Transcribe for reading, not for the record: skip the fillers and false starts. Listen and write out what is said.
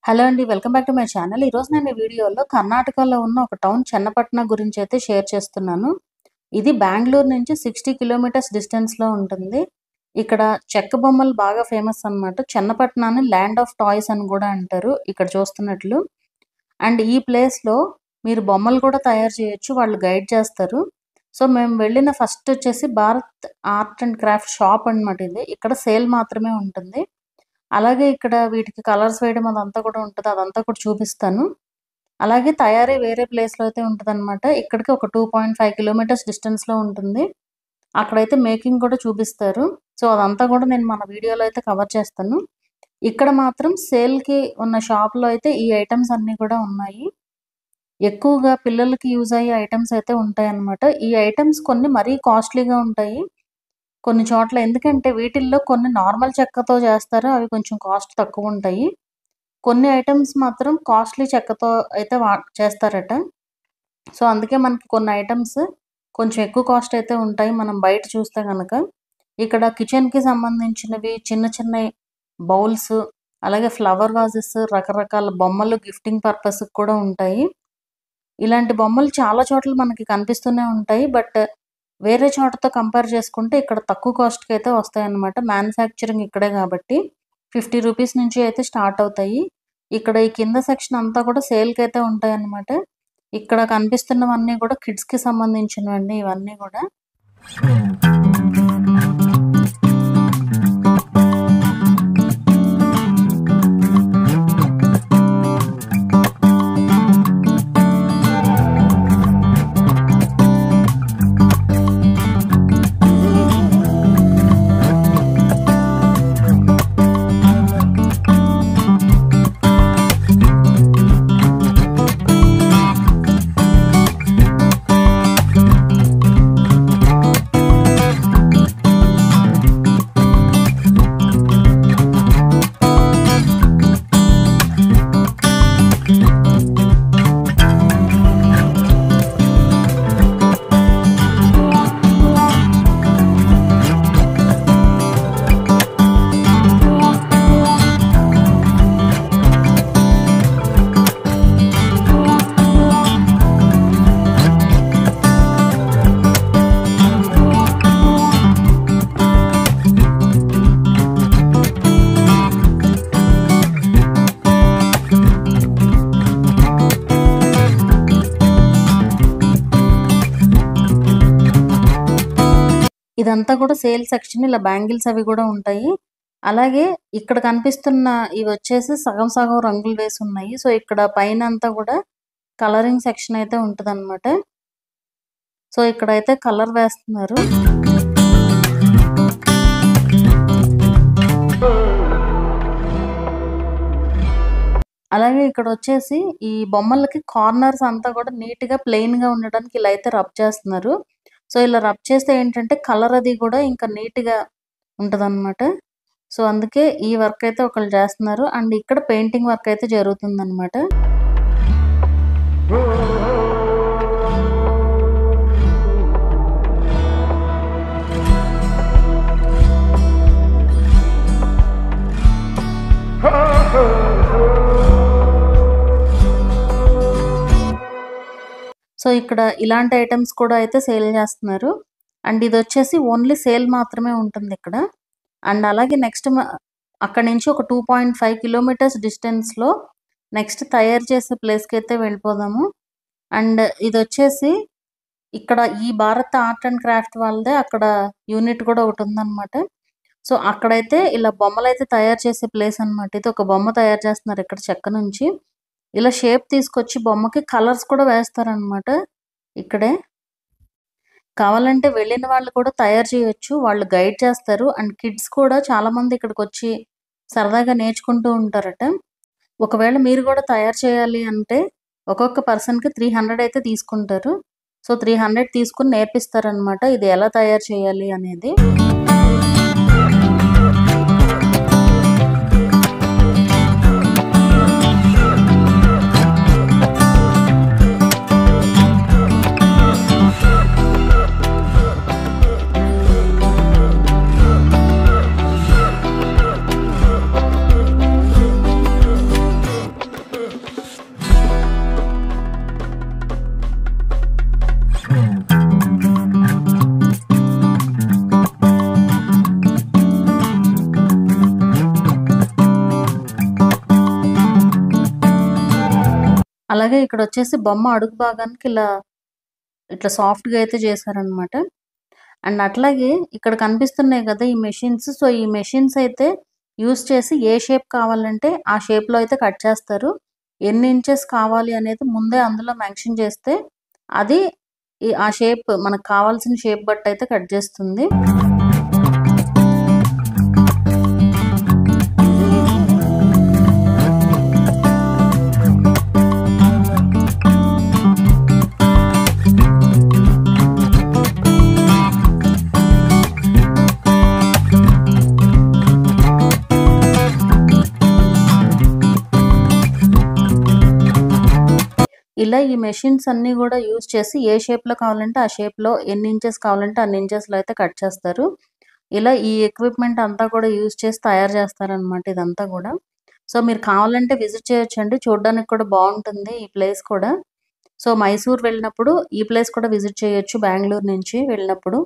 Hello అండి. Welcome back to my channel. ఈరోజు నేను ఈ వీడియోలో కర్ణాటకలో ఉన్న ఒక టౌన్ చెన్నపట్న గురించి అయితే షేర్ చేస్తున్నాను. ఇది బెంగుళూరు నుంచి 60 కిలోమీటర్స్ డిస్టెన్స్‌లో ఉంటుంది. ఇక్కడ చెక్క బొమ్మలు బాగా ఫేమస్ అన్నమాట. చెన్నపట్నాన్ని ల్యాండ్ ఆఫ్ టాయ్స్ అని కూడా అంటారు ఇక్కడ చూస్తున్నట్లు. అండ్ ఈ ప్లేస్‌లో మీరు బొమ్మలు కూడా తయారు చేయొచ్చు. వాళ్ళు గైడ్ చేస్తారు. సో, మేము వెళ్ళిన ఫస్ట్ వచ్చేసి Bharat art and craft shop అన్నమాట ఇది. ఇక్కడ సేల్ మాత్రమే ఉంటుంది. అలాగే ఇక్కడ వీటికి కలర్స్ వేయడం అదంతా కూడా ఉంటది. అదంతా కూడా చూపిస్తాను. అలాగే తయారీ వేరే ప్లేస్‌లో అయితే ఉంటదనమాట. ఇక్కడికి ఒక 2.5 కిలోమీటర్స్ డిస్టెన్స్‌లో ఉంటుంది. అక్కడైతే మేకింగ్ కూడా చూపిస్తారు. సో, అదంతా కూడా నేను మన వీడియోలో అయితే కవర్ చేస్తాను. ఇక్కడ మాత్రం సేల్‌కి ఉన్న షాప్‌లో అయితే ఈ ఐటెమ్స్ అన్నీ కూడా ఉన్నాయి. ఎక్కువగా పిల్లలకి యూజ్ అయ్యే ఐటెమ్స్ అయితే ఉంటాయన్నమాట. ఈ ఐటెమ్స్ కొన్ని మరీ కాస్ట్‌లీగా ఉంటాయి. కొన్ని చోట్ల ఎందుకంటే వీటిల్లో కొన్ని నార్మల్ చెక్కతో చేస్తారు. అవి కొంచెం కాస్ట్ తక్కువుంటాయి. కొన్ని ఐటెమ్స్ మాత్రం కాస్ట్‌లీ చెక్కతో అయితే చేస్తారట. సో, అందుకే మనకి కొన్ని ఐటెమ్స్ కొంచెం ఎక్కువ కాస్ట్ అయితే ఉంటాయి. మనం బయట చూస్తే గనక. ఇక్కడ కిచెన్‌కి సంబంధించినవి చిన్న చిన్నయి బౌల్స్, అలాగే ఫ్లవర్ వాజెస్, రకరకాల బొమ్మలు గిఫ్టింగ్ పర్పస్‌కి కూడా ఉంటాయి. ఇలాంటి బొమ్మలు చాలా చోట్ల మనకి కనిపిస్తూనే ఉంటాయి. బట్ వేరే చోటతో కంపేర్ చేసుకుంటే ఇక్కడ తక్కువ కాస్ట్‌కి అయితే వస్తాయన్నమాట. మ్యానుఫ్యాక్చరింగ్ ఇక్కడే కాబట్టి 50 రూపీస్ నుంచి అయితే స్టార్ట్ అవుతాయి. ఇక్కడ ఈ కింద సెక్షన్ అంతా కూడా సేల్‌కి అయితే ఉంటాయన్నమాట. ఇక్కడ కనిపిస్తున్నవన్నీ కూడా కిడ్స్‌కి సంబంధించినవండి ఇవన్నీ కూడా. ఇదంతా కూడా సేల్ సెక్షన్. ఇలా బ్యాంగిల్స్ అవి కూడా ఉంటాయి. అలాగే ఇక్కడ కనిపిస్తున్న ఇవొచ్చేసి సగం సగం రంగులు వేసి ఉన్నాయి. సో, ఇక్కడ పైనంతా కూడా కలరింగ్ సెక్షన్ అయితే ఉంటదన్నమాట. సో, ఇక్కడైతే కలర్ వేస్తున్నారు. అలాగే ఇక్కడొచ్చేసి ఈ బొమ్మలకి కార్నర్స్ అంతా కూడా నీట్‌గా ప్లెయిన్‌గా ఉండడానికి ఇలా అయితే రబ్ చేస్తున్నారు. సో, ఇలా రబ్ చేస్తే ఏంటంటే కలర్ అది కూడా ఇంకా నీట్‌గా ఉంటదన్నమాట. సో, అందుకే ఈ వర్క్ అయితే ఒకళ్ళు చేస్తున్నారు. అండ్ ఇక్కడ పెయింటింగ్ వర్క్ అయితే జరుగుతుందన్నమాట. సో, ఇక్కడ ఇలాంటి ఐటెమ్స్ కూడా అయితే సేల్ చేస్తున్నారు. అండ్ ఇదొచ్చేసి ఓన్లీ సేల్ మాత్రమే ఉంటుందిక్కడ. అండ్ అలాగే నెక్స్ట్ అక్కడి నుంచి ఒక 2.5 కిలోమీటర్స్ డిస్టెన్స్‌లో నెక్స్ట్ తయారు చేసే ప్లేస్‌కైతే వెళ్ళిపోదాము. అండ్ ఇదొచ్చేసి ఇక్కడ ఈ భారత్ ఆర్ట్ అండ్ క్రాఫ్ట్ వాళ్ళదే అక్కడ యూనిట్ కూడా ఒకటుందన్నమాట. సో, అక్కడైతే ఇలా బొమ్మలైతే తయారు చేసే ప్లేస్ అన్నమాట. ఇది ఒక బొమ్మ తయారు చేస్తున్నారు ఇక్కడ చెక్క నుంచి. ఇలా షేప్ తీసుకొచ్చి బొమ్మకి కలర్స్ కూడా వేస్తారనమాట ఇక్కడే. కావాలంటే వెళ్ళిన వాళ్ళు కూడా తయారు చేయొచ్చు. వాళ్ళు గైడ్ చేస్తారు. అండ్ కిడ్స్ కూడా చాలామంది ఇక్కడికొచ్చి సరదాగా నేర్చుకుంటూ ఉంటారట. ఒకవేళ మీరు కూడా తయారు చేయాలి అంటే ఒక్కొక్క పర్సన్‌కి 300 అయితే తీసుకుంటారు. సో, 300 తీసుకొని నేర్పిస్తారనమాట. ఇది ఎలా తయారు చేయాలి అనేది. అలాగే ఇక్కడ వచ్చేసి బొమ్మ అడుగు భాగానికి ఇట్లా సాఫ్ట్గా అయితే చేశారనమాట. అండ్ అట్లాగే ఇక్కడ కనిపిస్తున్నాయి కదా ఈ మెషిన్స్. సో ఈ మెషిన్స్ అయితే యూస్ చేసి ఏ షేప్ కావాలంటే ఆ షేప్లో అయితే కట్ చేస్తారు. ఎన్ని ఇంచెస్ కావాలి అనేది ముందే అందులో మెన్షన్ చేస్తే అది ఆ షేప్ మనకు కావాల్సిన షేప్ బట్టి అయితే కట్ చేస్తుంది. ఇలా ఈ మెషిన్స్ అన్నీ కూడా యూజ్ చేసి ఏ షేప్లో కావాలంటే ఆ షేప్లో, ఎన్ని ఇంచెస్ కావాలంటే అన్ని ఇంచెస్లో అయితే కట్ చేస్తారు. ఇలా ఈ ఎక్విప్మెంట్ అంతా కూడా యూజ్ చేసి తయారు చేస్తారనమాట ఇదంతా కూడా. సో మీరు కావాలంటే విజిట్ చేయొచ్చండి, చూడడానికి కూడా బాగుంటుంది ఈ ప్లేస్ కూడా. సో మైసూర్ వెళ్ళినప్పుడు ఈ ప్లేస్ కూడా విజిట్ చేయొచ్చు బెంగళూరు నుంచి వెళ్ళినప్పుడు.